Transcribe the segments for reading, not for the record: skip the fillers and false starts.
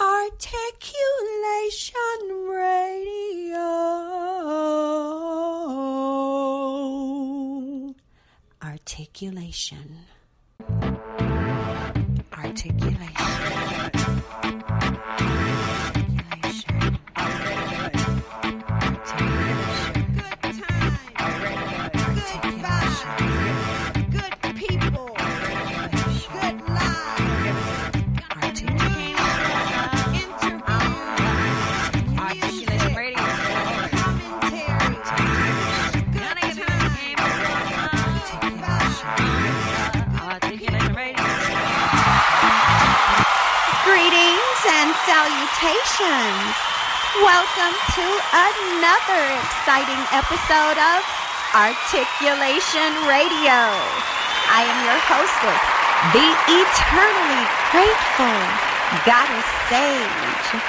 Articulation Radio. Articulation. Salutations! Welcome to another exciting episode of Articulation Radio. I am your hostess, the eternally grateful Goddess Sage.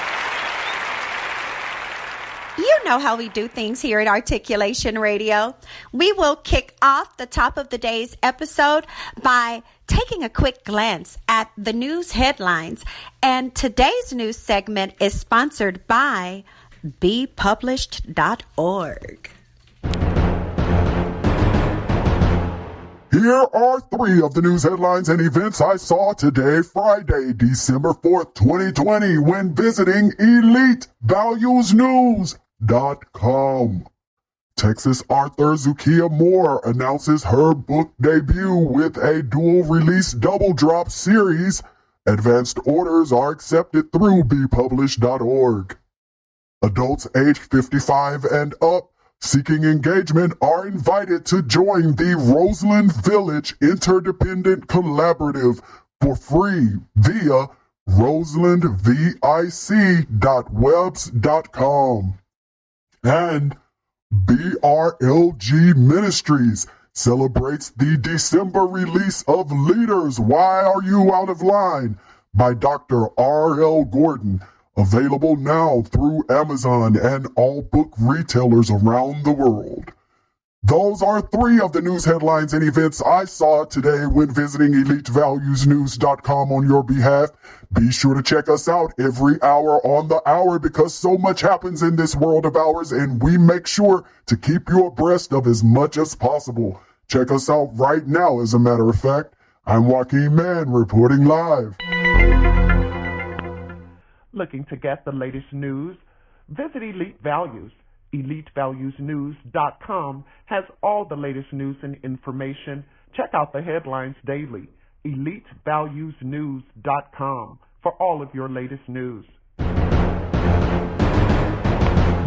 You know how we do things here at Articulation Radio. We will kick off the top of the day's episode by taking a quick glance at the news headlines. And today's news segment is sponsored by bepublished.org. Here are three of the news headlines and events I saw today, Friday, December 4th, 2020, when visiting EliteValuesNews.com. Texas author Zukia Moore announces her book debut with a dual-release double-drop series. Advanced orders are accepted through bepublished.org. Adults age 55 and up seeking engagement are invited to join the Roseland Village Interdependent Collaborative for free via roselandvic.webs.com. And BRLG Ministries celebrates the December release of Leaders, Why Are You Out of Line? By Dr. R.L. Gordon, available now through Amazon and all book retailers around the world. Those are three of the news headlines and events I saw today when visiting EliteValuesNews.com on your behalf. Be sure to check us out every hour on the hour because so much happens in this world of ours and we make sure to keep you abreast of as much as possible. Check us out right now, as a matter of fact. I'm Joaquin Mann reporting live. Looking to get the latest news? Visit Elite Values. EliteValuesNews.com has all the latest news and information. Check out the headlines daily. EliteValuesNews.com for all of your latest news.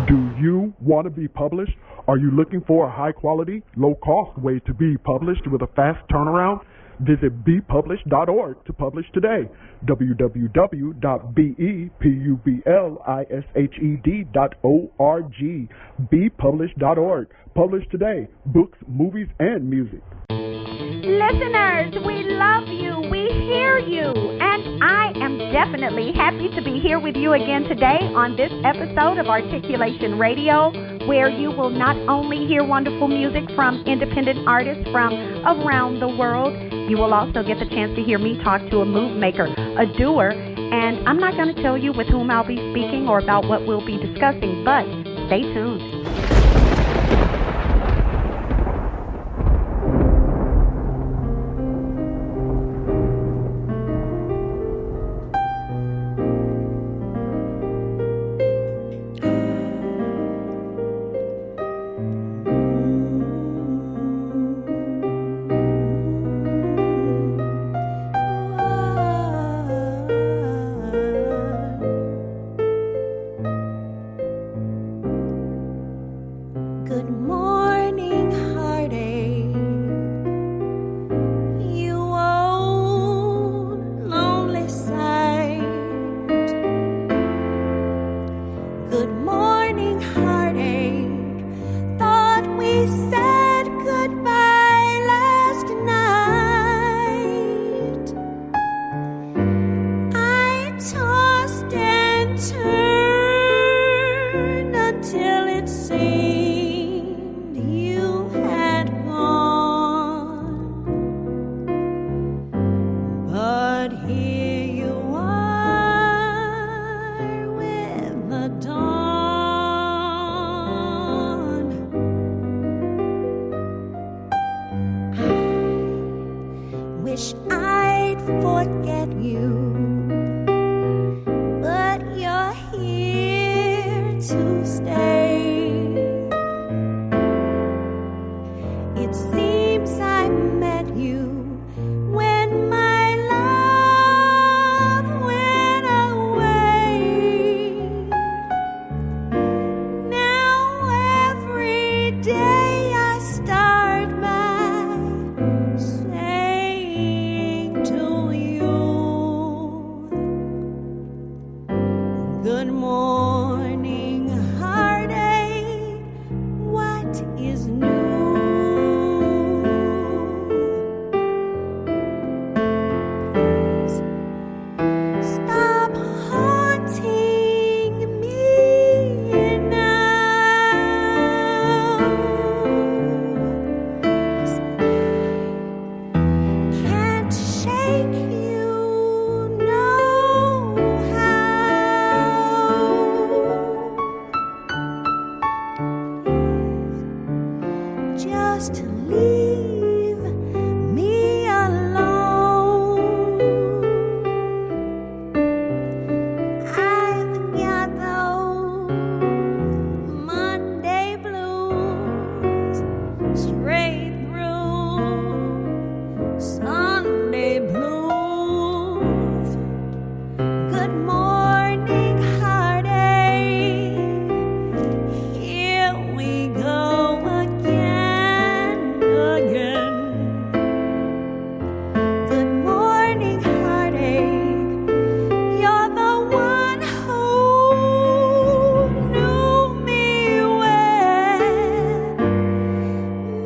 Do you want to be published? Are you looking for a high-quality, low-cost way to be published with a fast turnaround? Visit bepublished.org to publish today. www.bepublished.org. bepublished.org. Publish today. Books, movies, and music. Listeners, we love you. We hear you. And I am definitely happy to be here with you again today on this episode of Articulation Radio, where you will not only hear wonderful music from independent artists from around the world, you will also get the chance to hear me talk to a move maker, a doer, and I'm not going to tell you with whom I'll be speaking or about what we'll be discussing, but stay tuned. Good morning, heartache. What is new? Stop haunting me now. 'Cause I can't shake you, know how. Just leave me alone. I've got those Monday blues straight through Sunday blues. Good morning, heartache. Here we go again. Good morning, heartache. You're the one who knew me well.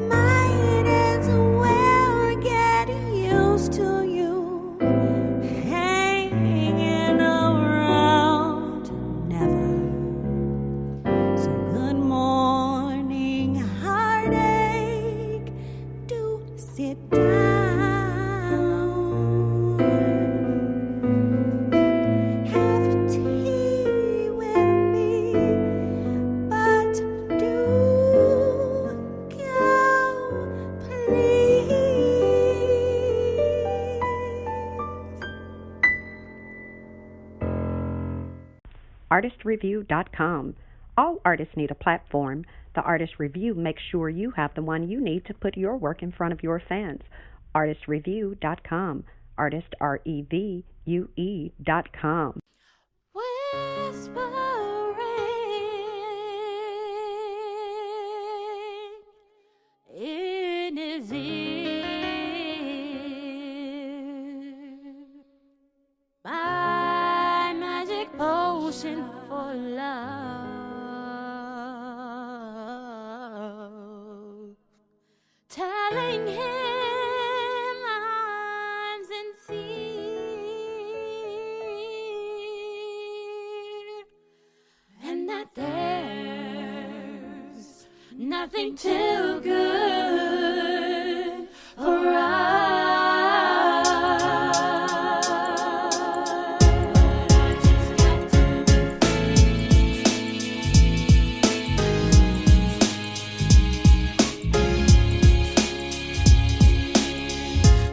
Might as well get used to you hanging around. Never. So good morning, heartache. Do sit down. Have tea with me, but do go, please. ArtistReview.com. All artists need a platform. The Artist Review makes sure you have the one you need to put your work in front of your fans. ArtistReview.com. Artist, REVUE.com. Whispering in his ear, my magic potion for love, telling him I'm sincere, and that there's nothing too good for us.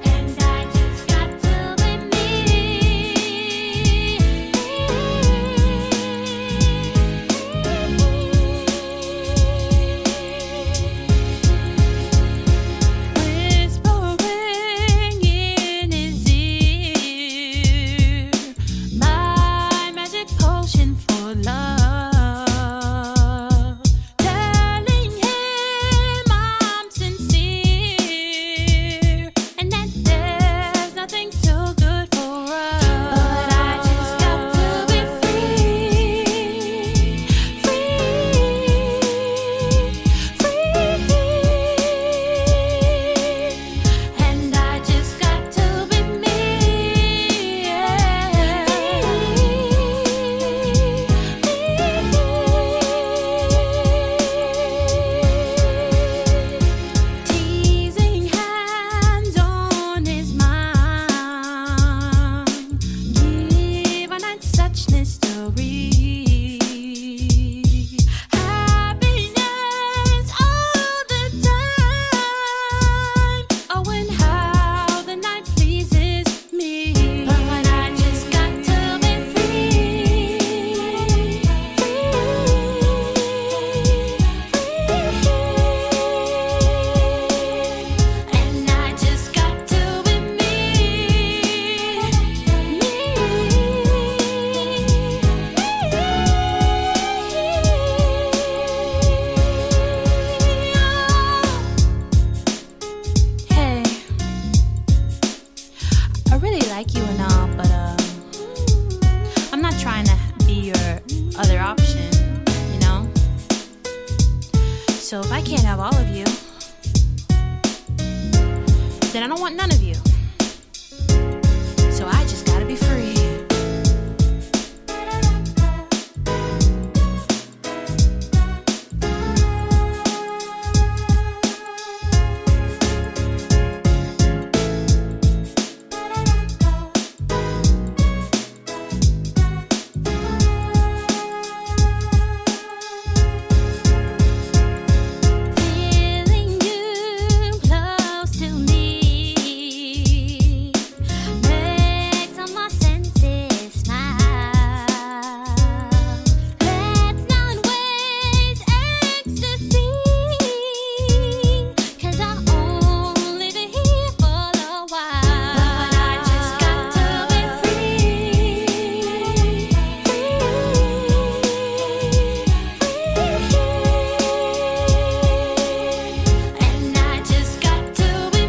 And I just got to be me. So if I can't have all of you, then I don't want none of you. So I just gotta be free. Feeling you close to me makes all my senses smile. Let's not waste ecstasy, 'cause I'll only be here for a while. But I just got to be and I just got to be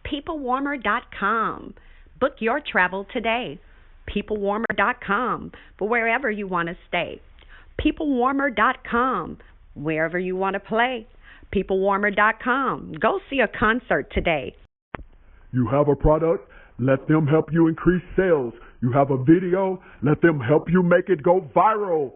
PeopleWarmer.com. Book your travel today. PeopleWarmer.com for wherever you want to stay. PeopleWarmer.com, wherever you want to play. PeopleWarmer.com. Go see a concert today. You have a product? Let them help you increase sales. You have a video? Let them help you make it go viral.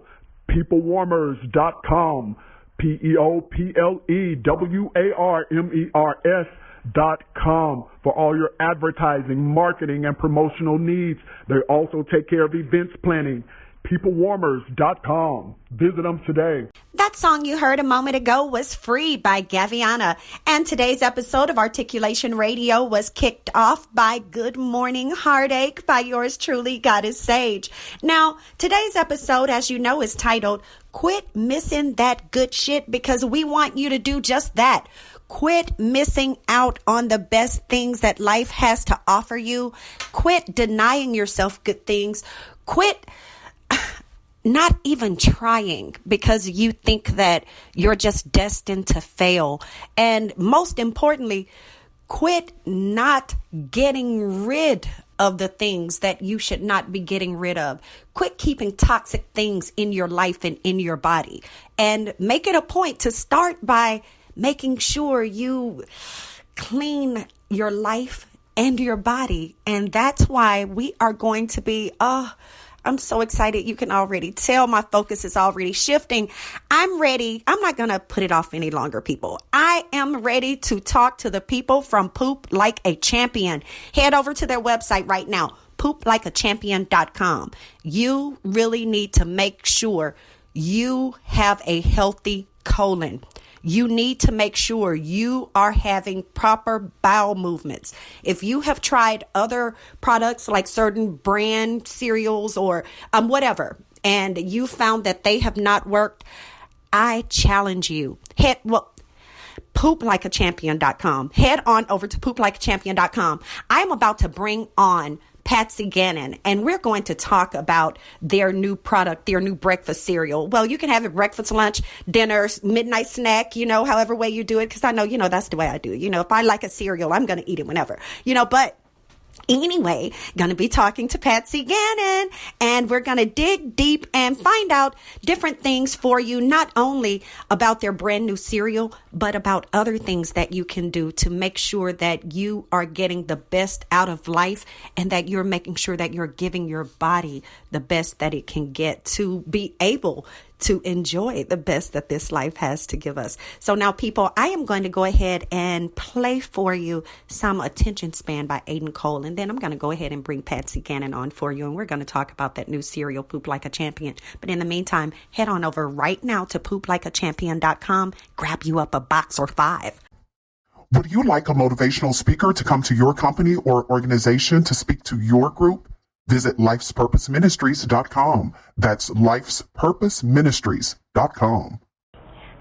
PeopleWarmers.com. PeopleWarmers.com for all your advertising, marketing, and promotional needs. They also take care of events planning. PeopleWarmers.com. Visit them today. That song you heard a moment ago was Free by Gaviana. And today's episode of Articulation Radio was kicked off by Good Morning Heartache by yours truly, Goddess Sage. Now, today's episode, as you know, is titled Quit Missing That Good Shit, because we want you to do just that. Quit missing out on the best things that life has to offer you. Quit denying yourself good things. Quit not even trying because you think that you're just destined to fail. And most importantly, quit not getting rid of the things that you should not be getting rid of. Quit keeping toxic things in your life and in your body. And make it a point to start by making sure you clean your life and your body. And that's why we are going to be, I'm so excited. You can already tell my focus is already shifting. I'm ready. I'm not going to put it off any longer, people. I am ready to talk to the people from Poop Like a Champion. Head over to their website right now, pooplikeachampion.com. You really need to make sure you have a healthy colon. You need to make sure you are having proper bowel movements. If you have tried other products like certain brand cereals or whatever, and you found that they have not worked, I challenge you. Pooplikeachampion.com. Head on over to pooplikeachampion.com. I am about to bring on Patsy Gannon, and we're going to talk about their new product, their new breakfast cereal. Well, you can have it breakfast, lunch, dinner, midnight snack, however way you do it, because I know, that's the way I do it. If I like a cereal, I'm going to eat it whenever, but anyway, going to be talking to Patsy Gannon, and we're going to dig deep and find out different things for you, not only about their brand new cereal, but about other things that you can do to make sure that you are getting the best out of life and that you're making sure that you're giving your body the best that it can get to be able to enjoy the best that this life has to give us. So now, people, I am going to go ahead and play for you some Attention Span by Aiden Cole, and then I'm going to go ahead and bring Patsy Gannon on for you, and we're going to talk about that new cereal, Poop Like a Champion. But in the meantime, head on over right now to pooplikeachampion.com, grab you up a box or 5. Would you like a motivational speaker to come to your company or organization to speak to your group? Visit lifespurposeministries.com. That's lifespurposeministries.com.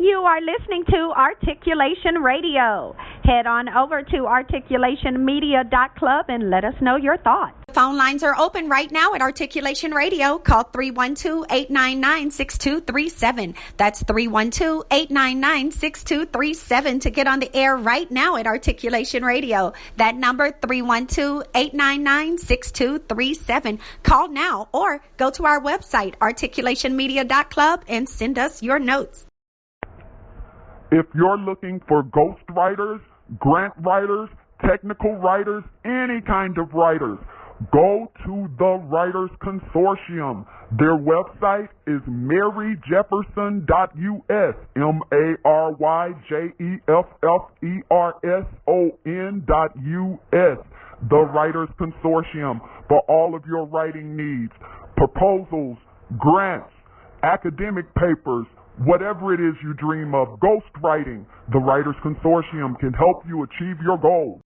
You are listening to Articulation Radio. Head on over to articulationmedia.club and let us know your thoughts. The phone lines are open right now at Articulation Radio. Call 312-899-6237. That's 312-899-6237 to get on the air right now at Articulation Radio. That number, 312-899-6237. Call now or go to our website, articulationmedia.club, and send us your notes. If you're looking for ghost writers, grant writers, technical writers, any kind of writers, go to the Writers Consortium. Their website is maryjefferson.us, MaryJefferson.us, the Writers Consortium, for all of your writing needs, proposals, grants, academic papers, whatever it is you dream of, ghostwriting, the Writers Consortium can help you achieve your goals.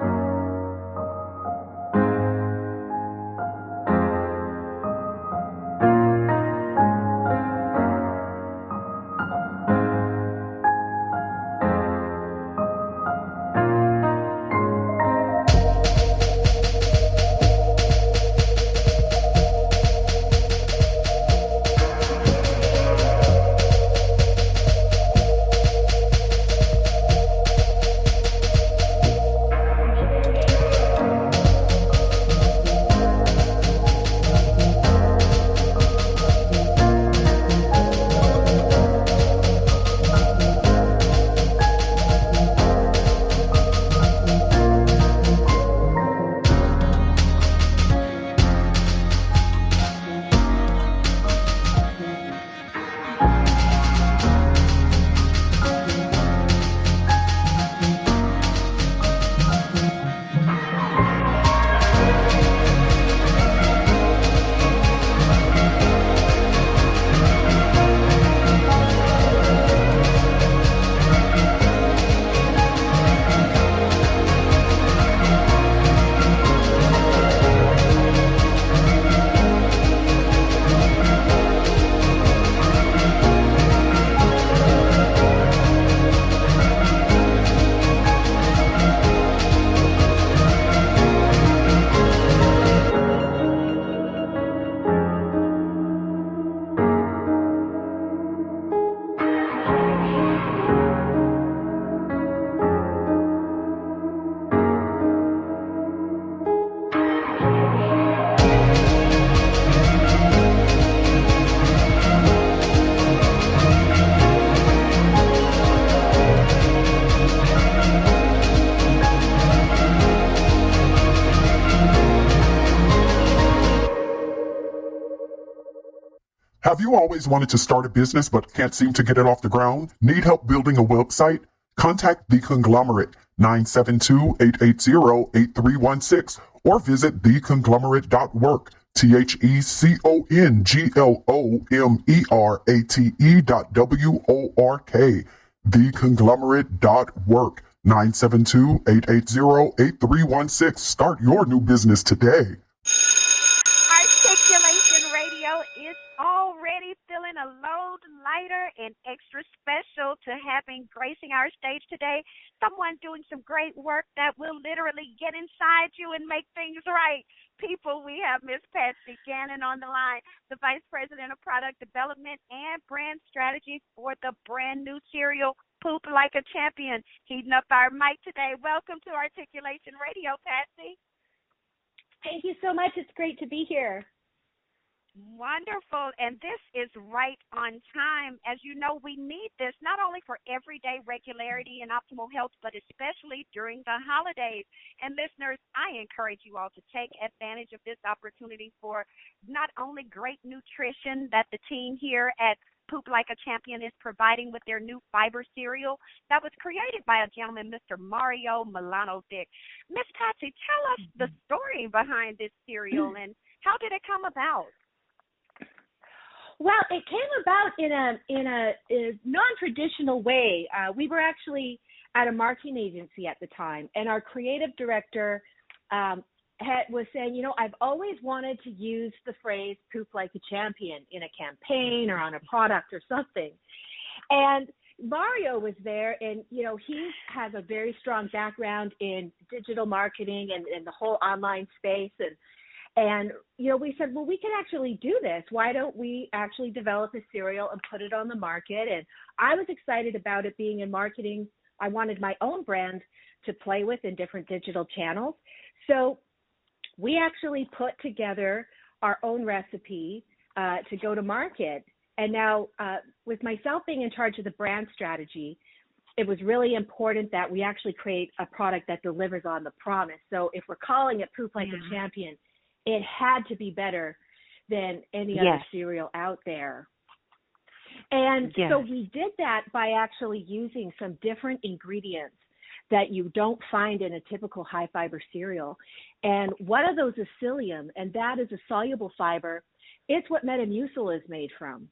Have you always wanted to start a business but can't seem to get it off the ground? Need help building a website? Contact The Conglomerate, 972-880-8316, or visit theconglomerate.work, theconglomerate.work, theconglomerate.work, 972-880-8316. Start your new business today. Articulation Radio is already feeling a load lighter and extra special to having gracing our stage today someone doing some great work that will literally get inside you and make things right. People, we have Miss Patsy Gannon on the line, the Vice President of Product Development and Brand Strategy for the brand new cereal, Poop Like a Champion, heating up our mic today. Welcome to Articulation Radio, Patsy. Thank you so much. It's great to be here. Wonderful. And this is right on time. As you know, we need this not only for everyday regularity and optimal health, but especially during the holidays. And listeners, I encourage you all to take advantage of this opportunity for not only great nutrition that the team here at Poop Like a Champion is providing with their new fiber cereal that was created by a gentleman, Mr. Mario Milano Dick. Miss Patsy, tell us the story behind this cereal and how did it come about? Well, it came about in a non-traditional way. We were actually at a marketing agency at the time, and our creative director was saying, you know, I've always wanted to use the phrase "poop like a champion" in a campaign or on a product or something. And Mario was there, and, you know, he has a very strong background in digital marketing and the whole online space. And, you know, we said, well, we can actually do this. Why don't we actually develop a cereal and put it on the market? And I was excited about it being in marketing. I wanted my own brand to play with in different digital channels. So we actually put together our own recipe to go to market. And now with myself being in charge of the brand strategy, it was really important that we actually create a product that delivers on the promise. So if we're calling it Poop Like a Champion, it had to be better than any other cereal out there. And so we did that by actually using some different ingredients that you don't find in a typical high fiber cereal. And one of those is psyllium, and that is a soluble fiber. It's what Metamucil is made from.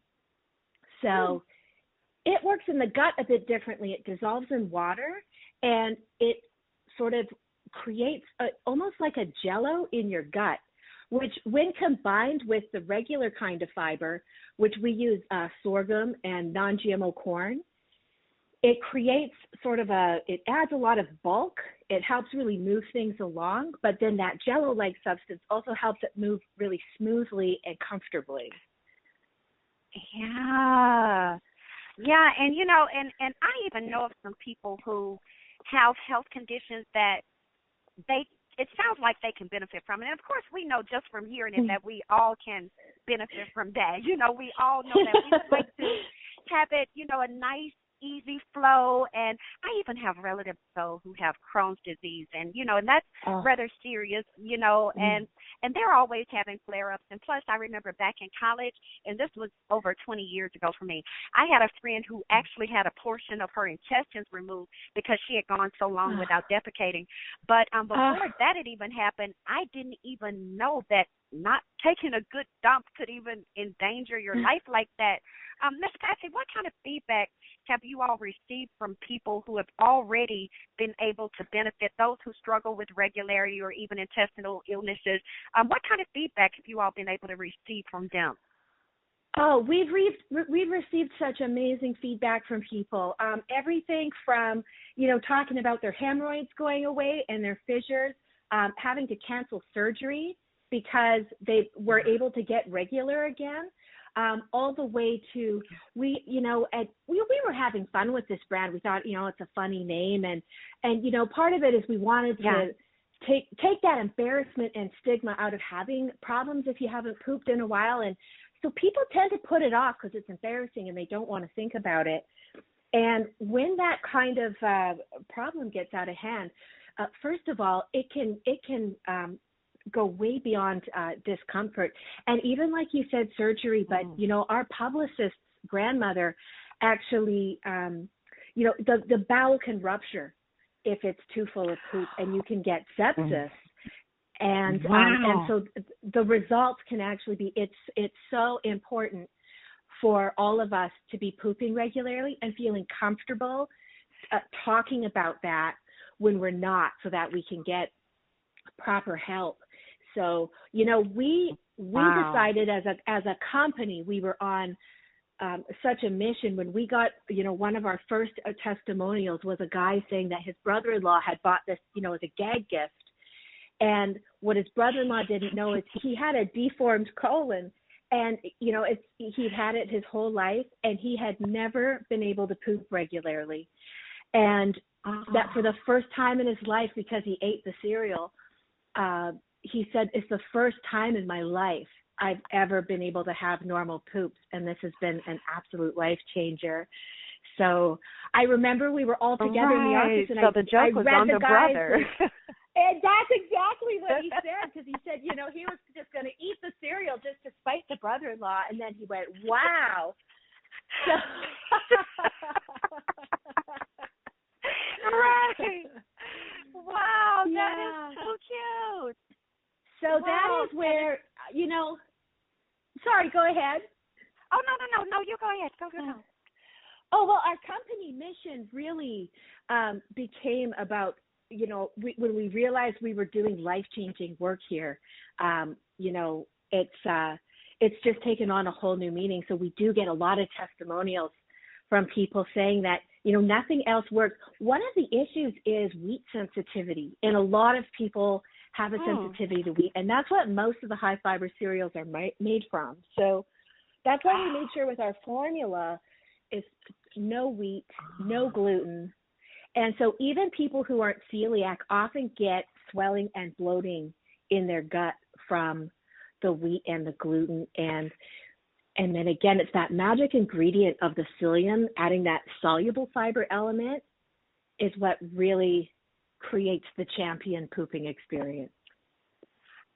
So it works in the gut a bit differently. It dissolves in water, and it sort of creates almost like a jello in your gut, which when combined with the regular kind of fiber, which we use sorghum and non-GMO corn, it creates it adds a lot of bulk. It helps really move things along, but then that jello-like substance also helps it move really smoothly and comfortably. Yeah, and you know, and I even know of some people who have health conditions that it sounds like they can benefit from it. And of course, we know just from hearing it that we all can benefit from that. You know, we all know that we would like to have it, you know, a nice, easy flow. And I even have relatives, though, who have Crohn's disease. And, you know, and that's rather serious, you know, and they're always having flare-ups. And plus, I remember back in college, and this was over 20 years ago for me, I had a friend who actually had a portion of her intestines removed because she had gone so long without defecating. But before that had even happened, I didn't even know that not taking a good dump could even endanger your life like that. Ms. Patsy, what kind of feedback have you all received from people who have already been able to benefit, those who struggle with regularity or even intestinal illnesses? What kind of feedback have you all been able to receive from them? Oh, we've received such amazing feedback from people. Everything from, you know, talking about their hemorrhoids going away and their fissures, having to cancel surgery because they were able to get regular again. All the way to we were having fun with this brand. We thought, you know, it's a funny name, and you know, part of it is we wanted to take that embarrassment and stigma out of having problems if you haven't pooped in a while, and so people tend to put it off because it's embarrassing and they don't want to think about it. And when that kind of problem gets out of hand, first of all, it can go way beyond discomfort. And even like you said, surgery, but, you know, our publicist's grandmother actually, you know, the bowel can rupture if it's too full of poop, and you can get sepsis. And and so the results can actually be, it's so important for all of us to be pooping regularly and feeling comfortable talking about that when we're not, so that we can get proper help. So, you know, we decided as a company, we were on such a mission when we got, you know, one of our first testimonials was a guy saying that his brother-in-law had bought this, you know, as a gag gift. And what his brother-in-law didn't know is he had a deformed colon, and, you know, he'd had it his whole life, and he had never been able to poop regularly. And that for the first time in his life, because he ate the cereal, he said, it's the first time in my life I've ever been able to have normal poops, and this has been an absolute life changer. So I remember we were all together in the office, and so the joke was on the brother. And that's exactly what he said, because he said, you know, he was just going to eat the cereal just to spite the brother-in-law, and then he went, wow. Right. Wow, Yeah. that is so cute. So Wow. that is where, sorry, go ahead. Oh, no, you go ahead. Go. Oh, well, our company mission really became about, when we realized we were doing life-changing work here, it's just taken on a whole new meaning. So we do get a lot of testimonials from people saying that, nothing else works. One of the issues is wheat sensitivity, and a lot of people have a sensitivity to wheat, and that's what most of the high-fiber cereals are made from. So that's why we made sure with our formula is no wheat, no gluten. And so even people who aren't celiac often get swelling and bloating in their gut from the wheat and the gluten. And then again, it's that magic ingredient of the psyllium, adding that soluble fiber element is what really creates the champion pooping experience.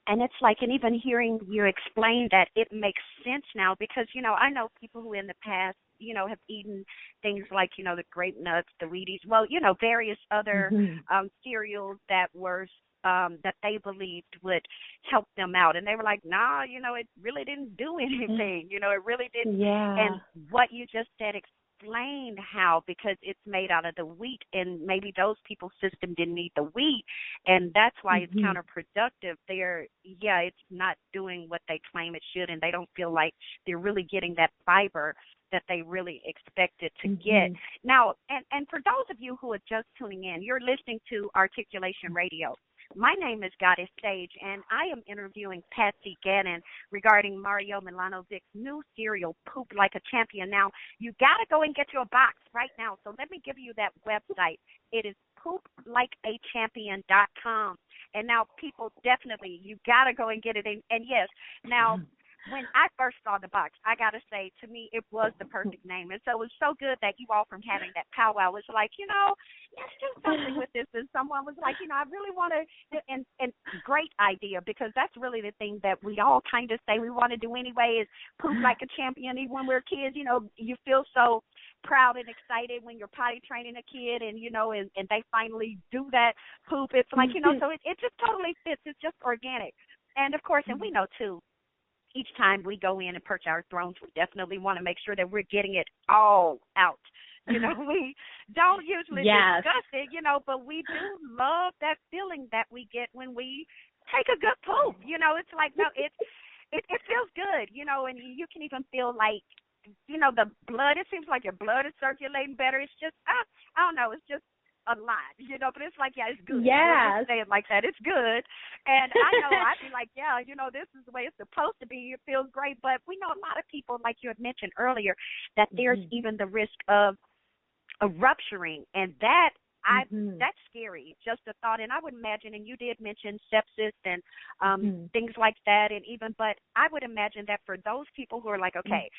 And it's like, and even hearing you explain that, it makes sense now because, I know people who in the past, have eaten things like, the grape nuts, the Wheaties, various other cereals that were, that they believed would help them out. And they were like, nah, it really didn't do anything. It really didn't. Yeah. And what you just said explained how, because it's made out of the wheat, and maybe those people's system didn't need the wheat, and that's why it's counterproductive. It's not doing what they claim it should, and they don't feel like they're really getting that fiber that they really expected to get. Now, and for those of you who are just tuning in, you're listening to Articulation Radio. My name is Goddess Sage, and I am interviewing Patsy Gannon regarding Mario Milanovic's new cereal, Poop Like a Champion. Now, you got to go and get your box right now, so let me give you that website. It is pooplikeachampion.com. And now, people, definitely, you got to go and get it. And yes, now, when I first saw the box, I got to say, to me, it was the perfect name. And so it was so good that you all, from having that powwow, was like, let's do something with this. And someone was like, I really want to, and great idea, because that's really the thing that we all kind of say we want to do anyway, is poop like a champion. Even when we're kids, you feel so proud and excited when you're potty training a kid and, and they finally do that poop. It's like, so it just totally fits. It's just organic. And, of course, and we know, too, each time we go in and perch our thrones, we definitely want to make sure that we're getting it all out. We don't usually discuss it, but we do love that feeling that we get when we take a good poop. It's like, no, it feels good, and you can even feel like, the blood, it seems like your blood is circulating better. It's just, I don't know, it's just a lot, but it's like, it's good. Yeah. Say it like that. It's good. And I know I'd be like, this is the way it's supposed to be. It feels great. But we know a lot of people, like you had mentioned earlier, that there's even the risk of a rupturing, and that that's scary, just a thought. And I would imagine, and you did mention sepsis and things like that, and even, but I would imagine that for those people who are like, okay,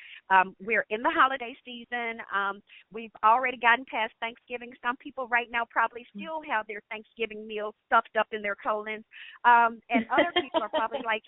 we're in the holiday season, we've already gotten past Thanksgiving. Some people right now probably still have their Thanksgiving meal stuffed up in their colons, and other people are probably like,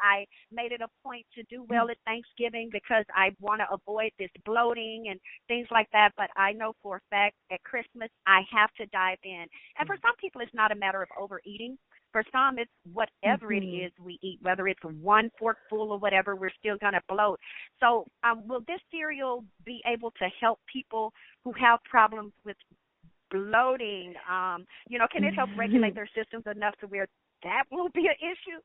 I made it a point to do well at Thanksgiving because I want to avoid this bloating and things like that. But I know for a fact at Christmas I have to dive in. And for some people, it's not a matter of overeating. For some, it's whatever it is we eat, whether it's one forkful or whatever, we're still going to bloat. So will this cereal be able to help people who have problems with bloating? Can it help regulate their systems enough to where that won't be an issue?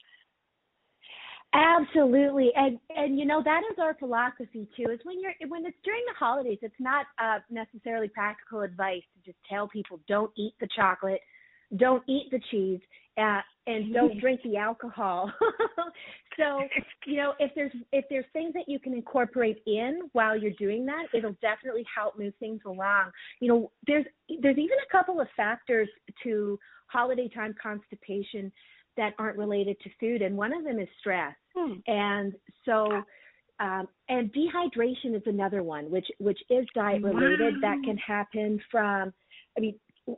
Absolutely, and that is our philosophy too. Is when it's during the holidays, it's not necessarily practical advice to just tell people don't eat the chocolate, don't eat the cheese, and don't drink the alcohol. So if there's things that you can incorporate in while you're doing that, it'll definitely help move things along. There's even a couple of factors to holiday time constipation that aren't related to food, and one of them is stress. And so, and dehydration is another one, which is diet related. That can happen from,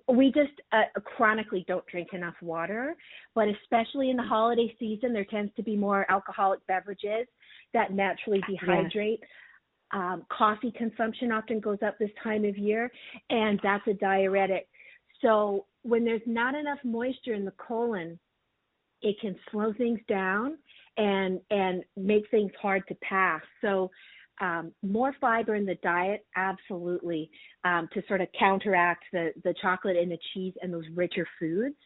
we just chronically don't drink enough water, but especially in the holiday season, there tends to be more alcoholic beverages that naturally dehydrate. Coffee consumption often goes up this time of year, and that's a diuretic. So when there's not enough moisture in the colon, it can slow things down and make things hard to pass. So more fiber in the diet, absolutely, to sort of counteract the chocolate and the cheese and those richer foods.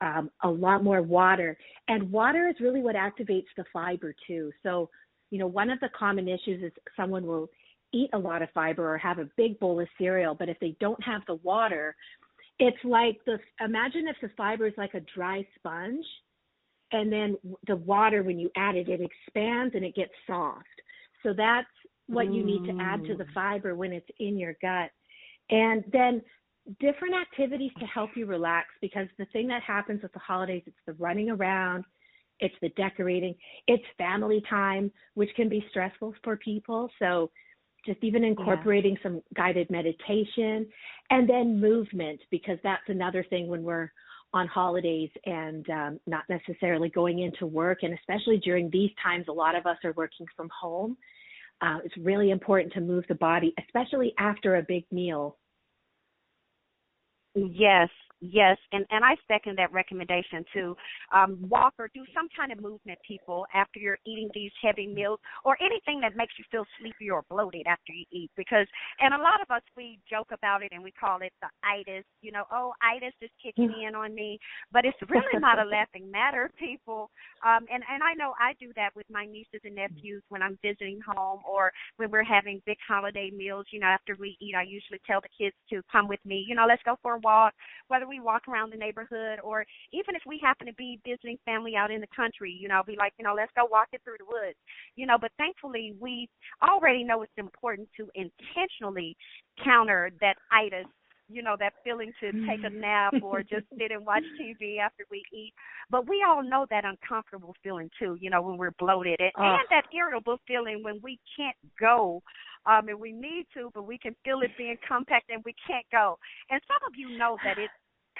A lot more water. And water is really what activates the fiber too. So, one of the common issues is someone will eat a lot of fiber or have a big bowl of cereal, but if they don't have the water, it's like imagine if the fiber is like a dry sponge, and then the water, when you add it, it expands and it gets soft. So that's what you need to add to the fiber when it's in your gut. And then different activities to help you relax, because the thing that happens with the holidays, it's the running around, it's the decorating, it's family time, which can be stressful for people. So just even incorporating some guided meditation, and then movement, because that's another thing when we're on holidays and not necessarily going into work. And especially during these times, a lot of us are working from home. It's really important to move the body, especially after a big meal. Yes, and I second that recommendation to walk or do some kind of movement, people, after you're eating these heavy meals, or anything that makes you feel sleepy or bloated after you eat. Because, and a lot of us, we joke about it and we call it the itis, itis is kicking in on me, but it's really not a laughing matter, people. And I know I do that with my nieces and nephews when I'm visiting home, or when we're having big holiday meals. After we eat, I usually tell the kids to come with me, let's go for a walk, whether we walk around the neighborhood, or even if we happen to be visiting family out in the country, be like, let's go walk it through the woods, but thankfully we already know it's important to intentionally counter that itis, that feeling to take a nap or just sit and watch TV after we eat. But we all know that uncomfortable feeling too, when we're bloated, and that irritable feeling when we can't go, and we need to, but we can feel it being compact and we can't go. And some of you know that it's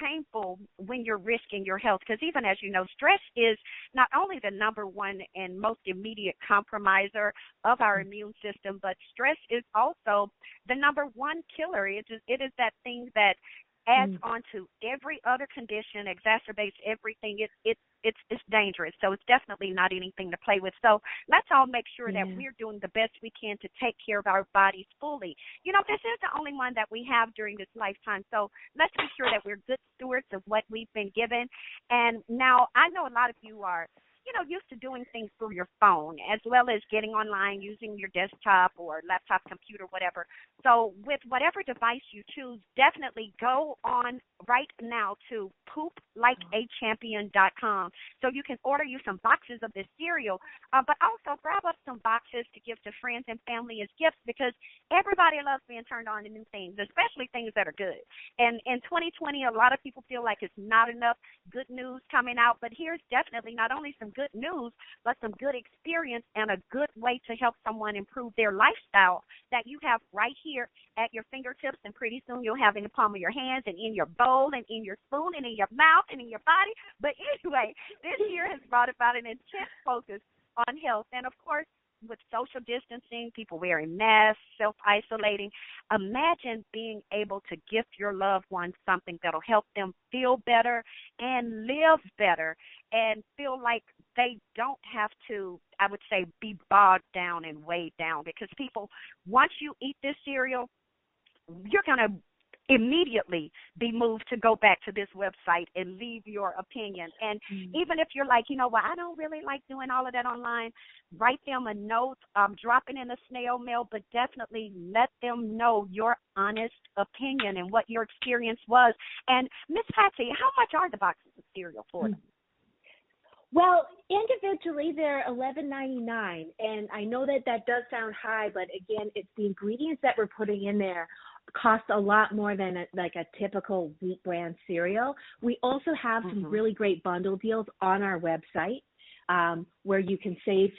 painful when you're risking your health, because even as you know, stress is not only the number one and most immediate compromiser of our immune system, but stress is also the number one killer. It is that thing that adds on to every other condition, exacerbates everything. It's dangerous. So it's definitely not anything to play with. So let's all make sure that we're doing the best we can to take care of our bodies fully. This is the only one that we have during this lifetime. So let's be sure that we're good stewards of what we've been given. And now I know a lot of you are used to doing things through your phone, as well as getting online using your desktop or laptop, computer, whatever. So with whatever device you choose, definitely go on right now to pooplikeachampion.com so you can order you some boxes of this cereal, but also grab up some boxes to give to friends and family as gifts, because everybody loves being turned on to new things, especially things that are good. And in 2020, a lot of people feel like it's not enough good news coming out, but here's definitely not only some good news, but some good experience and a good way to help someone improve their lifestyle that you have right here at your fingertips, and pretty soon you'll have in the palm of your hands and in your bowl and in your spoon and in your mouth and in your body. But anyway, this year has brought about an intense focus on health, and of course, with social distancing, people wearing masks, self-isolating, imagine being able to gift your loved ones something that'll help them feel better and live better and feel like they don't have to, I would say, be bogged down and weighed down. Because people, once you eat this cereal, you're going to immediately be moved to go back to this website and leave your opinion. And even if you're like, I don't really like doing all of that online, write them a note, drop it in a snail mail, but definitely let them know your honest opinion and what your experience was. And Miss Patsy, how much are the boxes of cereal for them? Well, individually, they're $11.99, and I know that does sound high, but again, it's the ingredients that we're putting in there cost a lot more than a typical wheat brand cereal. We also have some really great bundle deals on our website where you can save,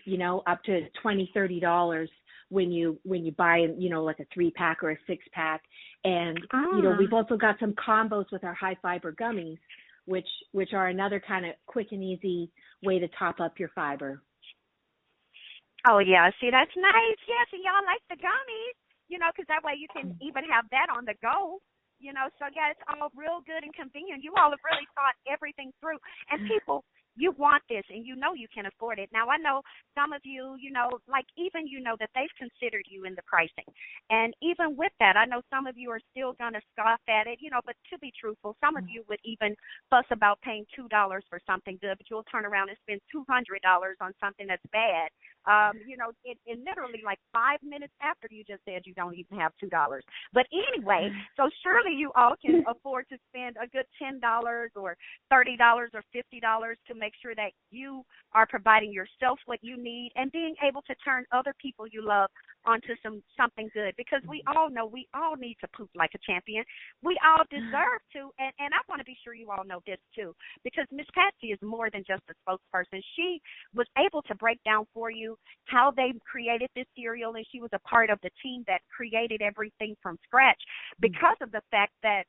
up to $20-$30 when you buy, like a 3-pack or a 6-pack. And, we've also got some combos with our high fiber gummies, which are another kind of quick and easy way to top up your fiber. Oh, yeah. See, that's nice. Yes, and y'all like the gummies, because that way you can even have that on the go. So yeah, it's all real good and convenient. You all have really thought everything through. And people, you want this and you can afford it. Now, I know some of you, like even that they've considered you in the pricing. And even with that, I know some of you are still going to scoff at it, but to be truthful, some of you would even fuss about paying $2 for something good, but you'll turn around and spend $200 on something that's bad. In literally like 5 minutes after you just said you don't even have $2. But anyway, so surely you all can afford to spend a good $10 or $30 or $50 to make sure that you are providing yourself what you need and being able to turn other people you love onto something good, because we all know we all need to poop like a champion. We all deserve to, and I want to be sure you all know this too, because Miss Patsy is more than just a spokesperson. She was able to break down for you how they created this cereal, and she was a part of the team that created everything from scratch because of the fact that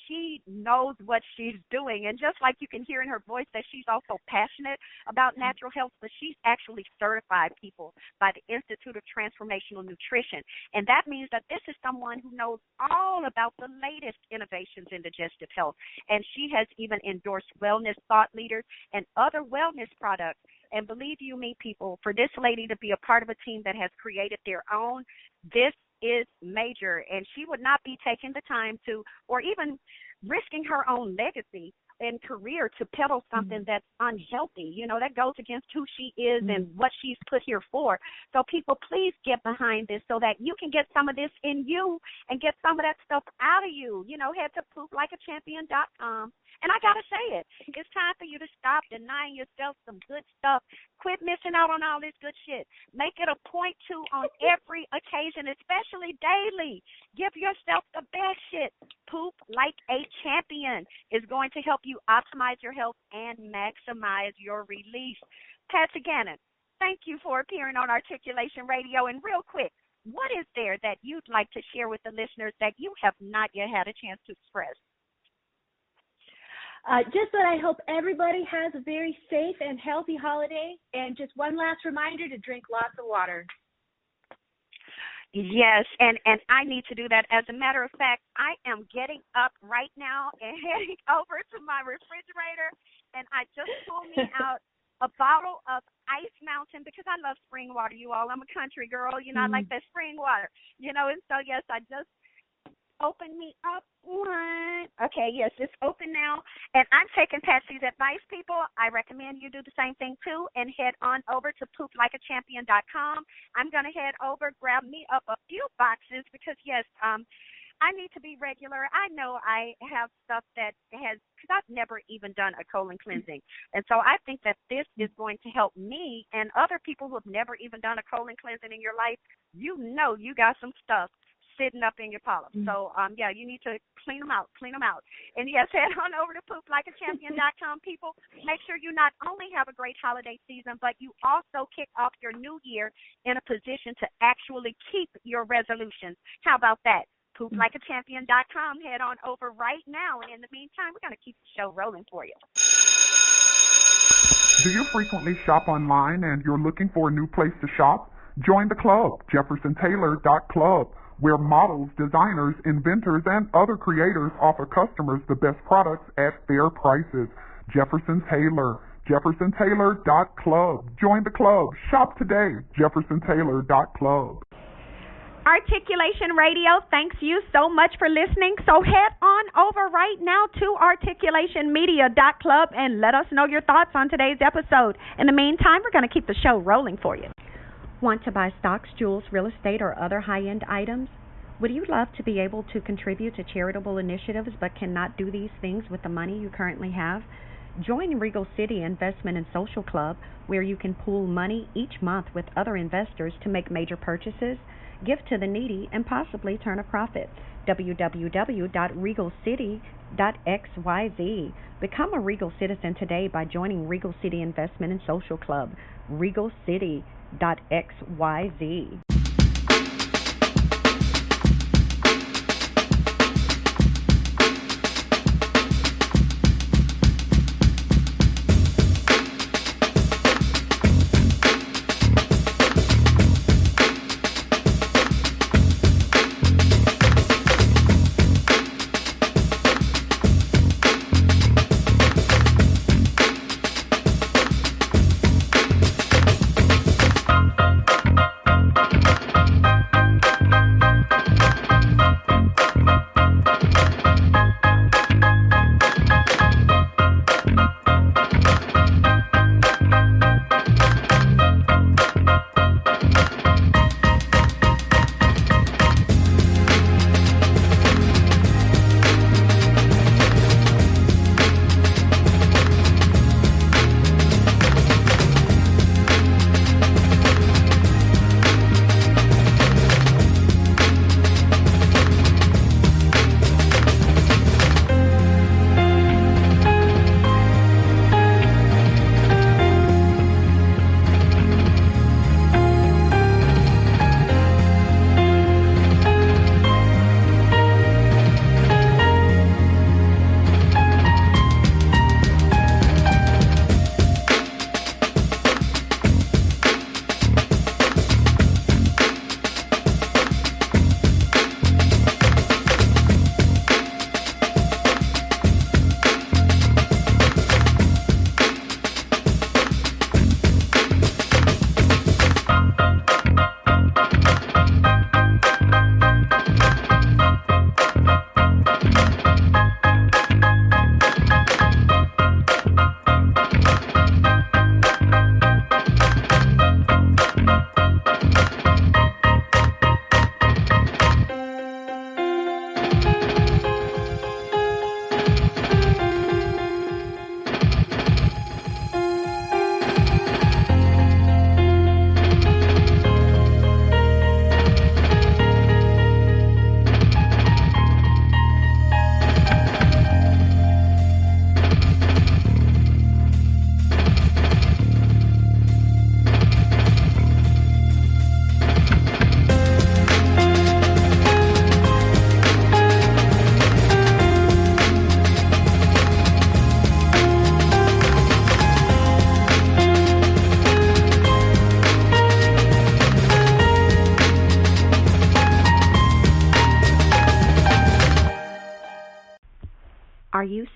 she knows what she's doing. And just like you can hear in her voice that she's also passionate about natural health, but she's actually certified people by the Institute of Transformational Nutrition. And that means that this is someone who knows all about the latest innovations in digestive health. And she has even endorsed wellness thought leaders and other wellness products. And believe you me, people, for this lady to be a part of a team that has created their own, this is major, and she would not be taking the time to, or even risking her own legacy and career to peddle something that's unhealthy. That goes against who she is and what she's put here for. So people, please get behind this so that you can get some of this in you and get some of that stuff out of you. Head to pooplikeachampion.com. And I got to say it, it's time for you to stop denying yourself some good stuff. Quit missing out on all this good shit. Make it a point to on every occasion, especially daily. Give yourself the best shit. Poop like a champion is going to help you optimize your health and maximize your release. Patsy Gannon, thank you for appearing on Articulation Radio. And real quick, what is there that you'd like to share with the listeners that you have not yet had a chance to express? Just that I hope everybody has a very safe and healthy holiday. And just one last reminder to drink lots of water. Yes, and I need to do that. As a matter of fact, I am getting up right now and heading over to my refrigerator, and I just pulled me out a bottle of Ice Mountain because I love spring water, you all. I'm a country girl. I like that spring water, and so, yes, I just open me up one. Okay, yes, it's open now. And I'm taking Patsy's advice, people. I recommend you do the same thing, too, and head on over to pooplikeachampion.com. I'm going to head over, grab me up a few boxes because, yes, I need to be regular. I know I have stuff that has, because I've never even done a colon cleansing. And so I think that this is going to help me and other people who have never even done a colon cleansing in your life. You got some stuff sitting up in your polyps. So, yeah, you need to clean them out. And, yes, head on over to pooplikeachampion.com, people. Make sure you not only have a great holiday season, but you also kick off your new year in a position to actually keep your resolutions. How about that? Pooplikeachampion.com. Head on over right now. And in the meantime, we're going to keep the show rolling for you. Do you frequently shop online and you're looking for a new place to shop? Join the club, JeffersonTaylor.club, where models, designers, inventors, and other creators offer customers the best products at fair prices. Jefferson Taylor, JeffersonTaylor.club. Join the club. Shop today, JeffersonTaylor.club. Articulation Radio, thanks you so much for listening. So head on over right now to articulationmedia.club and let us know your thoughts on today's episode. In the meantime, we're going to keep the show rolling for you. Want to buy stocks, jewels, real estate, or other high-end items? Would you love to be able to contribute to charitable initiatives but cannot do these things with the money you currently have? Join Regal City Investment and Social Club, where you can pool money each month with other investors to make major purchases, give to the needy, and possibly turn a profit. www.regalcity.xyz. Become a Regal citizen today by joining Regal City Investment and Social Club. regalcity.xyz.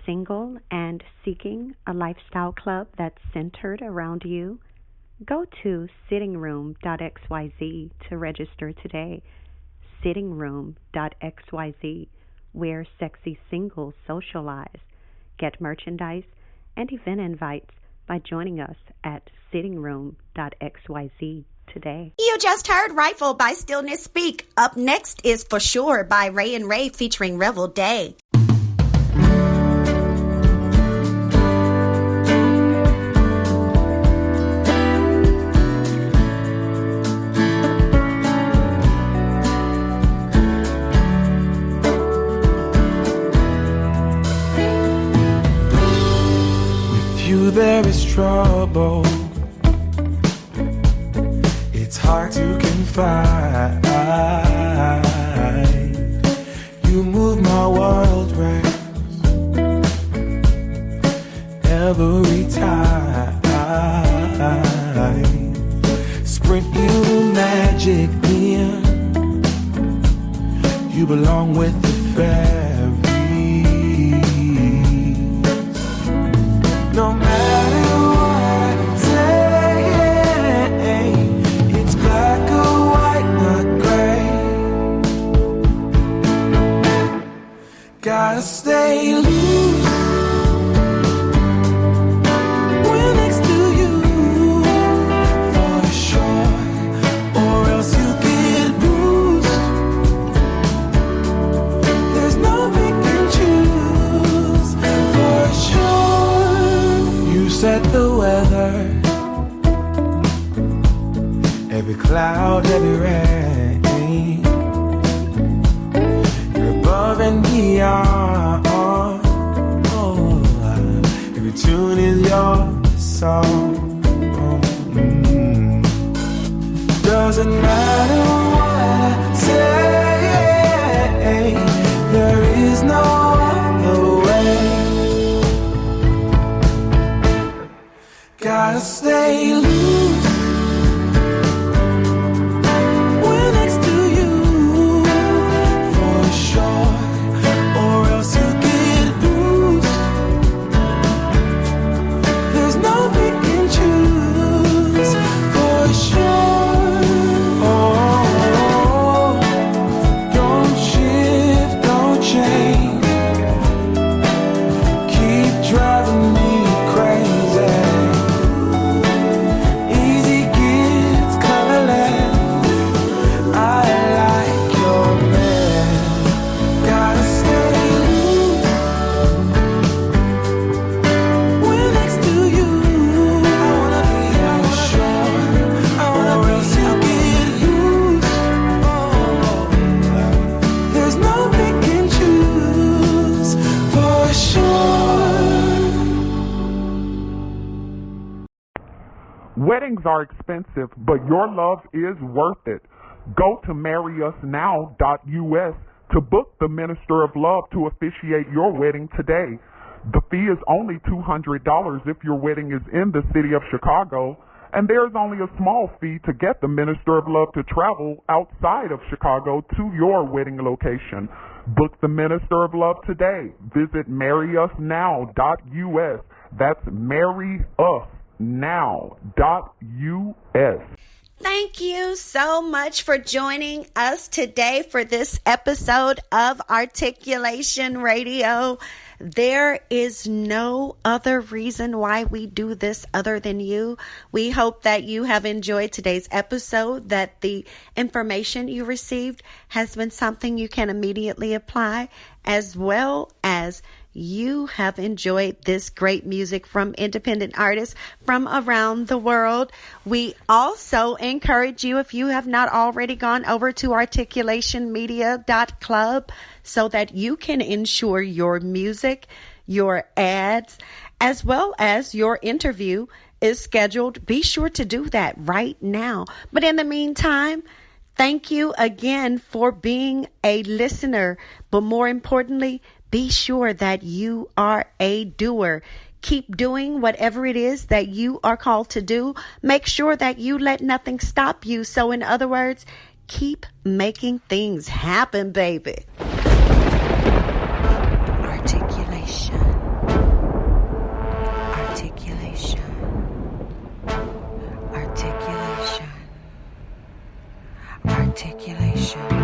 single and seeking a lifestyle club that's centered around you? Go to sittingroom.xyz to register today. Sittingroom.xyz, where sexy singles socialize. Get merchandise and event invites by joining us at sittingroom.xyz today. You just heard Rifle by Stillness Speak. Up next is For Sure by Ray and Ray featuring Revel Day. There is trouble, it's hard to confide. You move my world round every time. Sprint you to magic in, you belong with the fairies. No matter what I say, it's black or white, not gray. Gotta stay loose when next to you, for sure, or else you get bruised. There's no pick and choose, for sure. You set the weather, every cloud, every rain. You're above and beyond. Oh, every tune is your song. Doesn't matter what I say, there is no other way. Gotta stay loose when next to you, for sure, or else you get bruised. There's no pick and choose, for sure. Oh, don't shift, don't change, keep driving me crazy. Easy gifts, colorless, I like your man. Gotta stay loose when next to you. I wanna be sure, or else you get used. There's no pick and choose, for sure. Weddings are expensive, but your love is worth it. Go to marryusnow.us to book the Minister of Love to officiate your wedding today. The fee is only $200 if your wedding is in the city of Chicago, and there's only a small fee to get the Minister of Love to travel outside of Chicago to your wedding location. Book the Minister of Love today. Visit marryusnow.us. That's marryusnow.us. Thank you so much for joining us today for this episode of Articulation Radio. There is no other reason why we do this other than you. We hope that you have enjoyed today's episode, that the information you received has been something you can immediately apply, as well as you have enjoyed this great music from independent artists from around the world. We also encourage you, if you have not already gone over to articulationmedia.club so that you can ensure your music, your ads, as well as your interview is scheduled. Be sure to do that right now. But in the meantime, thank you again for being a listener, but more importantly, be sure that you are a doer. Keep doing whatever it is that you are called to do. Make sure that you let nothing stop you. So in other words, keep making things happen, baby. Articulation. Articulation.